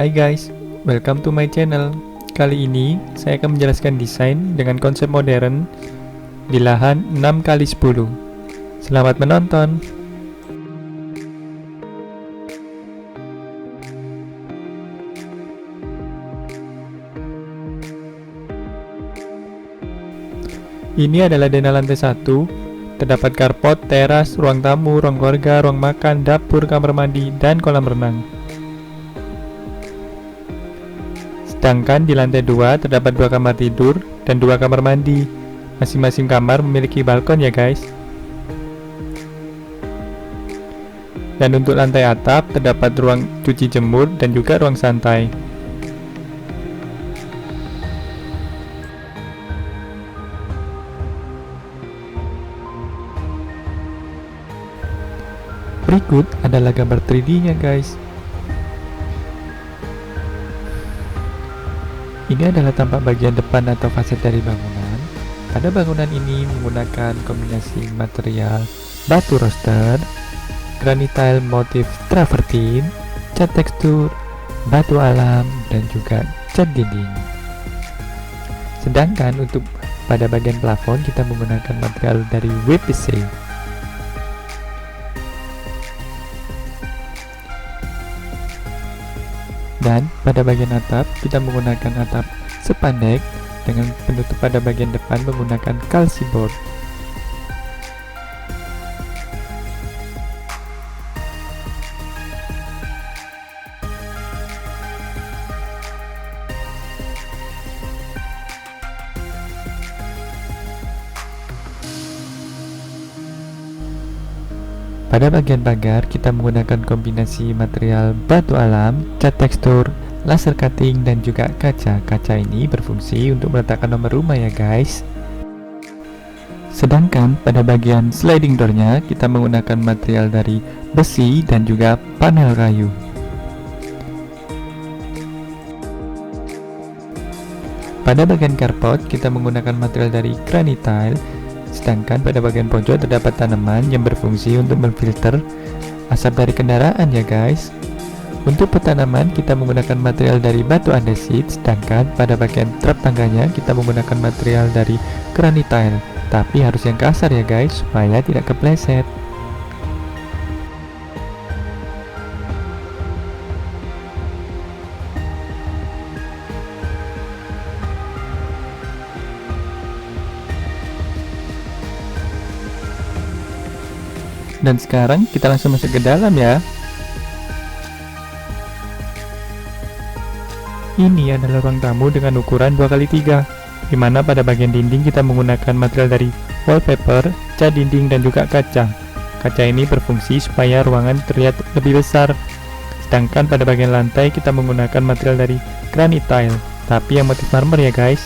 Hai guys, welcome to my channel. Kali ini saya akan menjelaskan desain dengan konsep modern di lahan 6x10. Selamat menonton. Ini adalah denah lantai 1. Terdapat carport, teras, ruang tamu, ruang keluarga, ruang makan, dapur, kamar mandi, dan kolam renang. Sedangkan di lantai 2 terdapat 2 kamar tidur dan 2 kamar mandi. Masing-masing kamar memiliki balkon ya guys. Dan untuk lantai atap terdapat ruang cuci jemur dan juga ruang santai. Berikut adalah gambar 3D-nya guys. Ini adalah tampak bagian depan atau fasad dari bangunan. Pada bangunan ini menggunakan kombinasi material batu roster, granitile motif travertine, cat tekstur, batu alam, dan juga cat dinding. Sedangkan untuk pada bagian plafon kita menggunakan material dari WPC. Dan pada bagian atap kita menggunakan atap spandek dengan penutup pada bagian depan menggunakan kalsiboard. Pada bagian pagar kita menggunakan kombinasi material batu alam, cat tekstur, laser cutting, dan juga kaca. Kaca ini berfungsi untuk meletakkan nomor rumah ya guys. Sedangkan pada bagian sliding doornya kita menggunakan material dari besi dan juga panel kayu. Pada bagian carport kita menggunakan material dari granitile. Sedangkan pada bagian pojok terdapat tanaman yang berfungsi untuk memfilter asap dari kendaraan ya guys. Untuk petanaman kita menggunakan material dari batu andesit, sedangkan pada bagian trap tangganya kita menggunakan material dari granitile. Tapi harus yang kasar ya guys, supaya tidak kepleset. Dan sekarang kita langsung masuk ke dalam ya. Ini adalah ruang tamu dengan ukuran 2x3, dimana pada bagian dinding kita menggunakan material dari wallpaper, cat dinding, dan juga kaca. Kaca ini berfungsi supaya ruangan terlihat lebih besar. Sedangkan pada bagian lantai kita menggunakan material dari granitile, tapi yang motif marmer ya guys.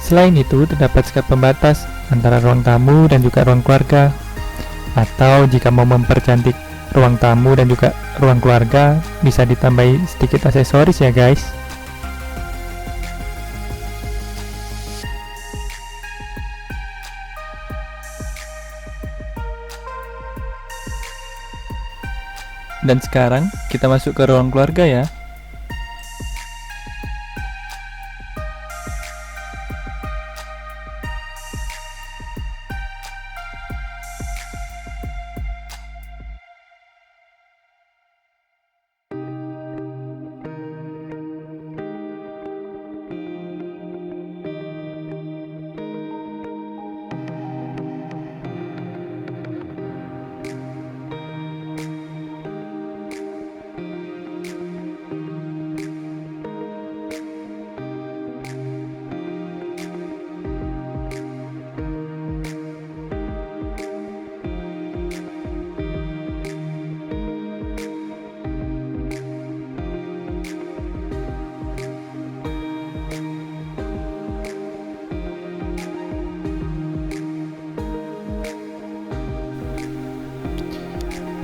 Selain itu terdapat sekat pembatas antara ruang tamu dan juga ruang keluarga. Atau jika mau mempercantik ruang tamu dan juga ruang keluarga, bisa ditambahi sedikit aksesoris ya guys. Dan sekarang kita masuk ke ruang keluarga ya.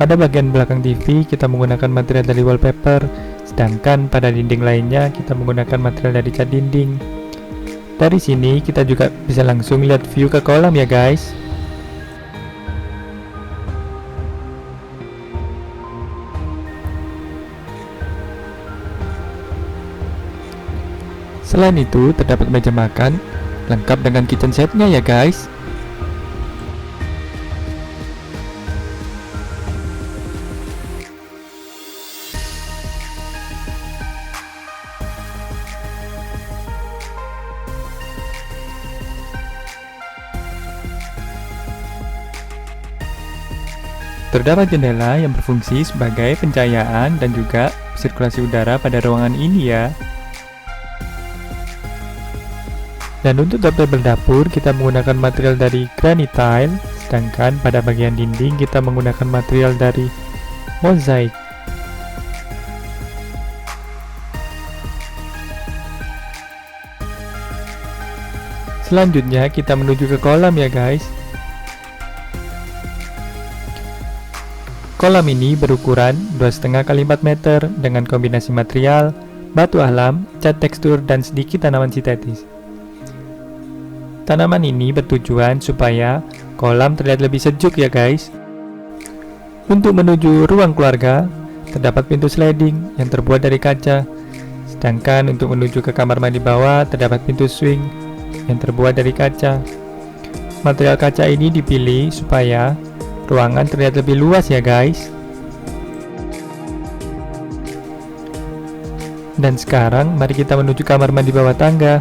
Pada bagian belakang TV kita menggunakan material dari wallpaper, sedangkan pada dinding lainnya kita menggunakan material dari cat dinding. Dari sini kita juga bisa langsung lihat view ke kolam ya guys. Selain itu, terdapat meja makan lengkap dengan kitchen setnya ya guys. Terdapat jendela yang berfungsi sebagai pencahayaan dan juga sirkulasi udara pada ruangan ini ya. Dan untuk tabel dapur kita menggunakan material dari granite tile, sedangkan pada bagian dinding kita menggunakan material dari mozaik. Selanjutnya kita menuju ke kolam ya guys. Kolam ini berukuran 2,5 x 4 meter dengan kombinasi material, batu alam, cat tekstur, dan sedikit tanaman sintetis. Tanaman ini bertujuan supaya kolam terlihat lebih sejuk ya guys. Untuk menuju ruang keluarga, terdapat pintu sliding yang terbuat dari kaca. Sedangkan untuk menuju ke kamar mandi bawah, terdapat pintu swing yang terbuat dari kaca. Material kaca ini dipilih supaya ruangan terlihat lebih luas ya guys. Dan sekarang mari kita menuju kamar mandi bawah tangga.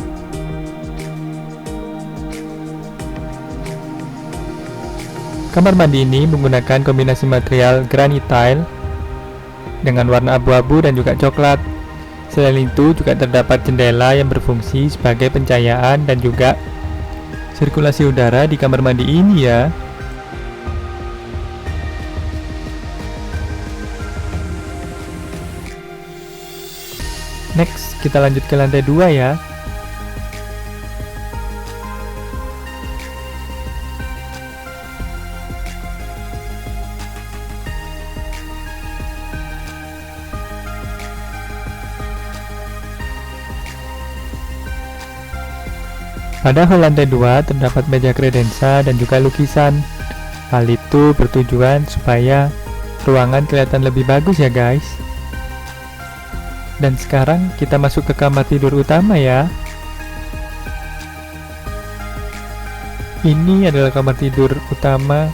Kamar mandi ini menggunakan kombinasi material granite tile dengan warna abu-abu dan juga coklat. Selain itu juga terdapat jendela yang berfungsi sebagai pencahayaan dan juga sirkulasi udara di kamar mandi ini ya. Next, kita lanjut ke lantai 2 ya. Pada hall lantai 2 terdapat meja kredensa dan juga lukisan. Hal itu bertujuan supaya ruangan kelihatan lebih bagus ya guys. Dan sekarang kita masuk ke kamar tidur utama ya. Ini adalah kamar tidur utama,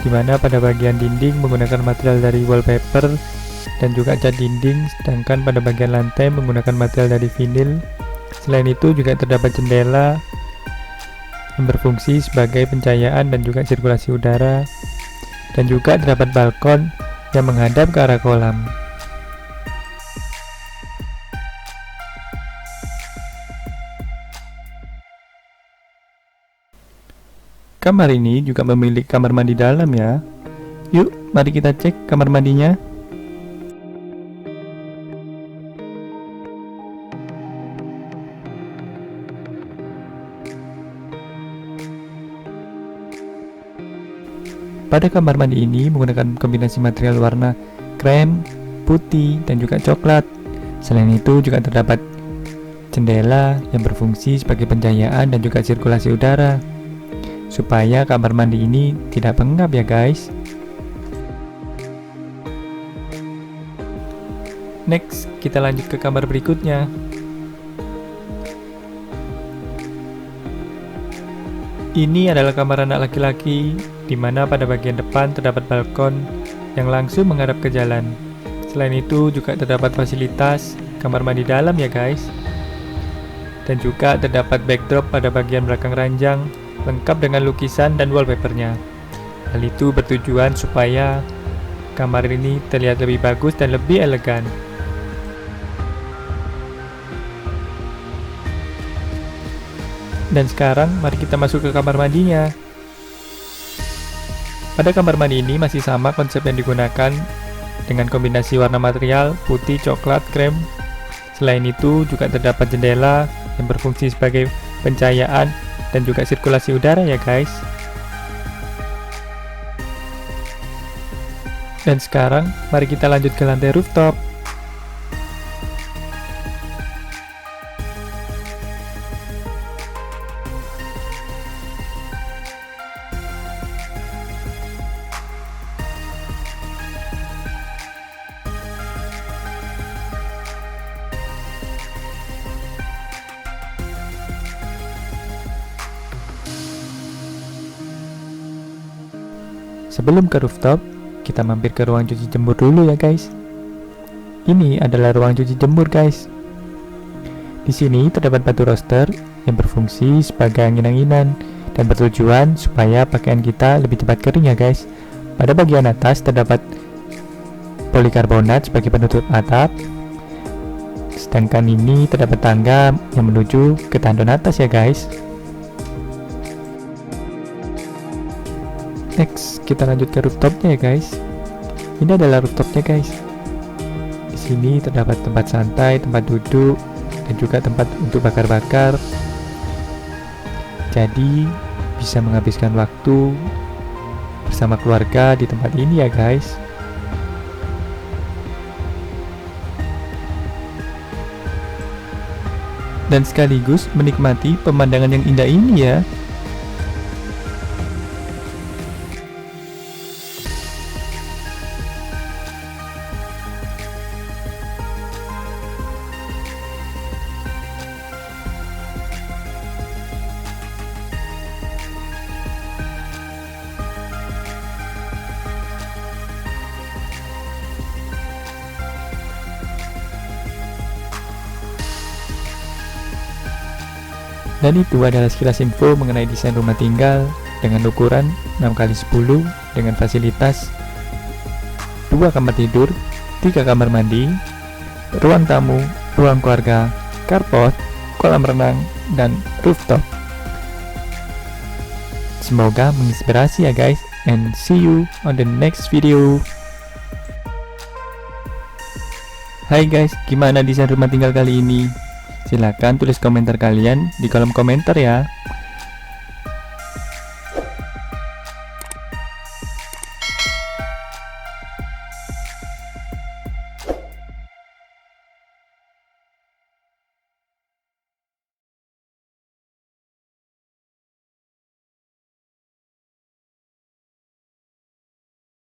dimana pada bagian dinding menggunakan material dari wallpaper dan juga cat dinding, sedangkan pada bagian lantai menggunakan material dari vinil. Selain itu juga terdapat jendela yang berfungsi sebagai pencahayaan dan juga sirkulasi udara, dan juga terdapat balkon yang menghadap ke arah kolam. Kamar ini juga memiliki kamar mandi dalam ya. Yuk, mari kita cek kamar mandinya. Pada kamar mandi ini menggunakan kombinasi material warna krem, putih, dan juga coklat. Selain itu juga terdapat jendela yang berfungsi sebagai pencahayaan dan juga sirkulasi udara, supaya kamar mandi ini tidak pengap ya guys. Next, kita lanjut ke kamar berikutnya. Ini adalah kamar anak laki-laki, di mana pada bagian depan terdapat balkon yang langsung menghadap ke jalan. Selain itu juga terdapat fasilitas kamar mandi dalam ya guys. Dan juga terdapat backdrop pada bagian belakang ranjang, lengkap dengan lukisan dan wallpapernya. Hal itu bertujuan supaya kamar ini terlihat lebih bagus dan lebih elegan. Dan sekarang mari kita masuk ke kamar mandinya. Pada kamar mandi ini masih sama konsep yang digunakan dengan kombinasi warna material putih, coklat, krem. Selain itu juga terdapat jendela yang berfungsi sebagai pencahayaan dan juga sirkulasi udara ya guys. Dan sekarang mari kita lanjut ke lantai rooftop. Sebelum ke rooftop, kita mampir ke ruang cuci jemur dulu ya guys. Ini adalah ruang cuci jemur guys. Di sini terdapat batu roster yang berfungsi sebagai angin-anginan dan bertujuan supaya pakaian kita lebih cepat kering ya guys. Pada bagian atas terdapat polikarbonat sebagai penutup atap. Sedangkan ini terdapat tangga yang menuju ke tandon atas ya guys. Next, kita lanjut ke rooftopnya ya guys. Ini adalah rooftopnya guys. Di sini terdapat tempat santai, tempat duduk, dan juga tempat untuk bakar-bakar. Jadi bisa menghabiskan waktu bersama keluarga di tempat ini ya guys. Dan sekaligus menikmati pemandangan yang indah ini ya. Dan itu adalah sekilas info mengenai desain rumah tinggal dengan ukuran 6x10 dengan fasilitas 2 kamar tidur, 3 kamar mandi, ruang tamu, ruang keluarga, carport, kolam renang, dan rooftop. Semoga menginspirasi ya guys, and see you on the next video. Hai guys, gimana desain rumah tinggal kali ini? Silahkan tulis komentar kalian di kolom komentar ya.